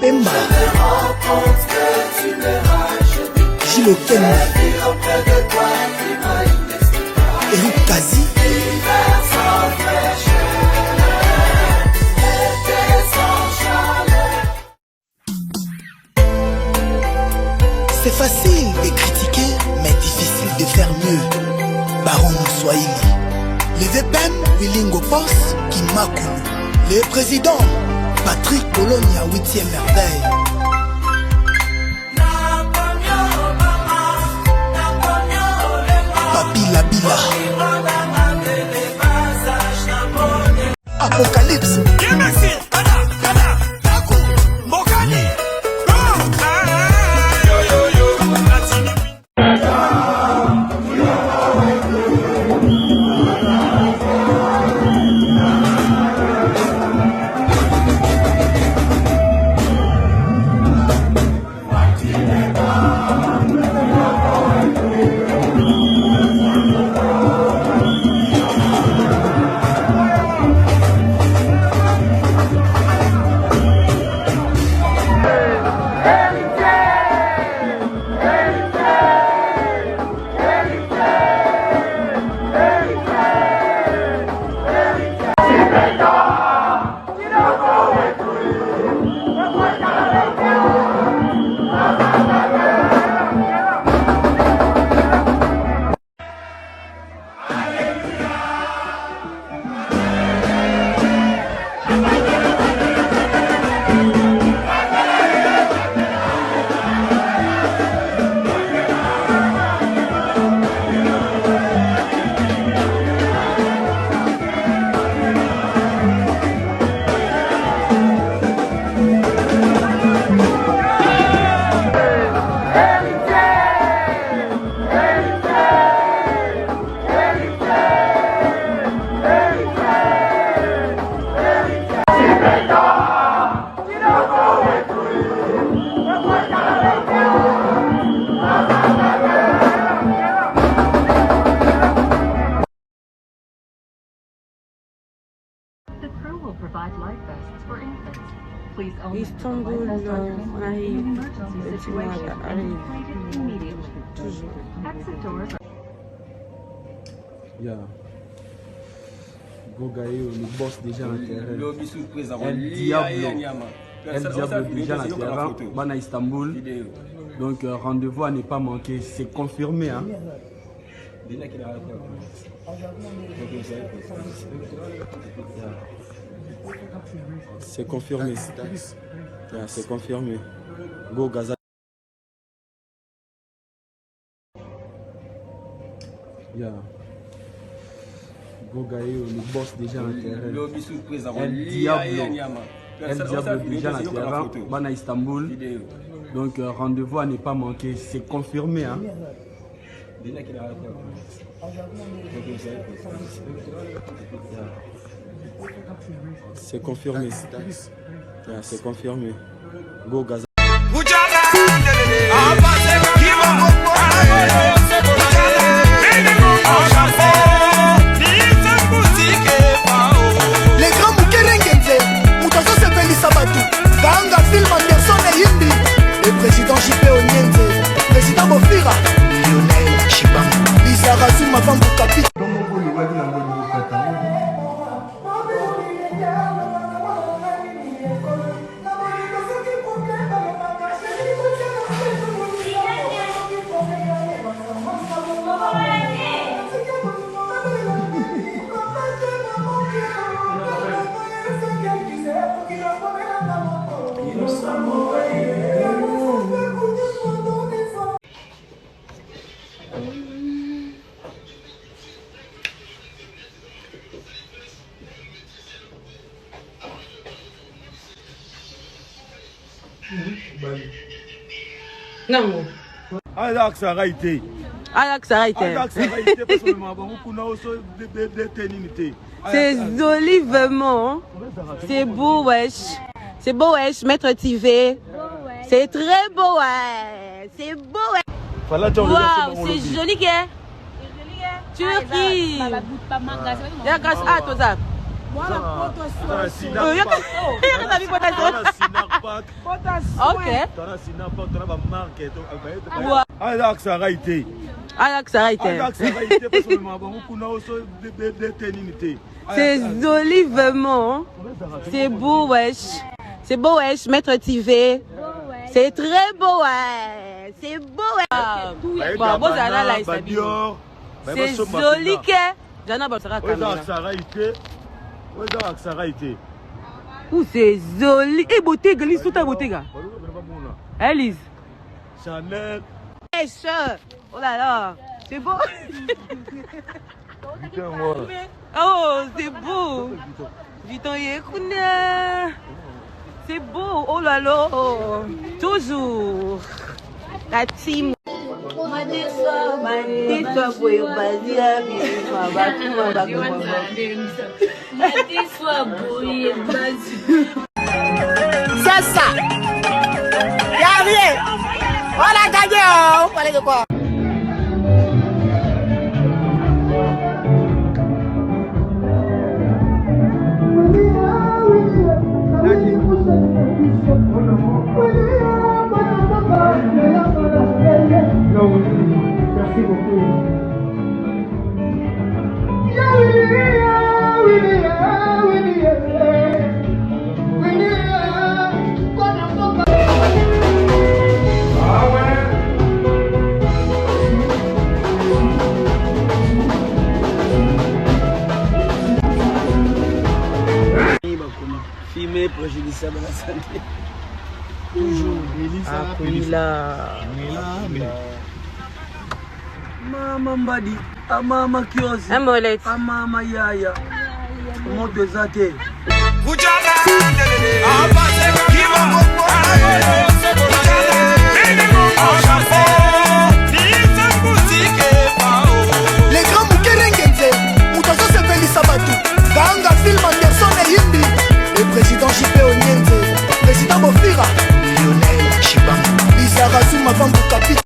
Emma Gilles Oken Eric Kazi C'est facile de critiquer, mais difficile de faire mieux. Baron Swahili. Les VPM, Willingo Post, Kimakulu. Les présidents, Patrick Polonia, 8e merveille. Papi Labila. Apocalypse. Istanbul arrive. Toujours. Yeah. Gogaïo, le boss déjà en terrain. El Diablo déjà en terrain. Bana Istanbul. Donc rendez-vous à ne pas manquer. C'est confirmé. Hein? C'est confirmé. Yeah, c'est confirmé. Go Gaza. Yeah. Gogaïo, le boss déjà en terrain. El Diablo déjà en terrain. Bana Istanbul. Donc rendez-vous à ne pas manquer. C'est confirmé. Hein? C'est confirmé. Yeah, c'est confirmé. Go Gaza. Les grands Moukerengenze, Moutazo Sepelisa Batu, Ganga Film Anderson et Hindi. Le président JP Onyenze, président Bofira, Lionel Chibangu, Lisa Razuma Vango Kapit. Non. Ajax a été. Ajax a été. C'est joli vraiment. C'est beau, wesh. C'est beau, wesh, maître Tivé. C'est très beau, ouais. C'est beau, ouais. Waouh, c'est joli, qu'est? Turquie. Ya grâce à toi, ça. Ok. C'est joli vraiment. C'est beau, wesh. C'est beau, wesh, Maître TV. C'est très beau, ouais. C'est beau, ouais. C'est joli, que. Où c'est joli. Et beauté, glisse tout à beauté, gars. Elise. Chanel. Oh là là. C'est beau. Oh, c'est beau. C'est beau. Oh là là. Toujours. La team. C'est ça. Y'a rien. On a gagné. On parlait de quoi? Merci beaucoup. Filmer préjudiciable à la santé. Toujours. Mama Mbadi, Mama Kiosi, Mama Yaya, Moto Zate. Les grands Moukerengenze, Moutazo Sepeli Sabatu, Ganga Film Anderson et Yindi, le président J.P. Onyenze, président Bofira, Lionel Chibang, Lisa Razou Mavambu Kapit.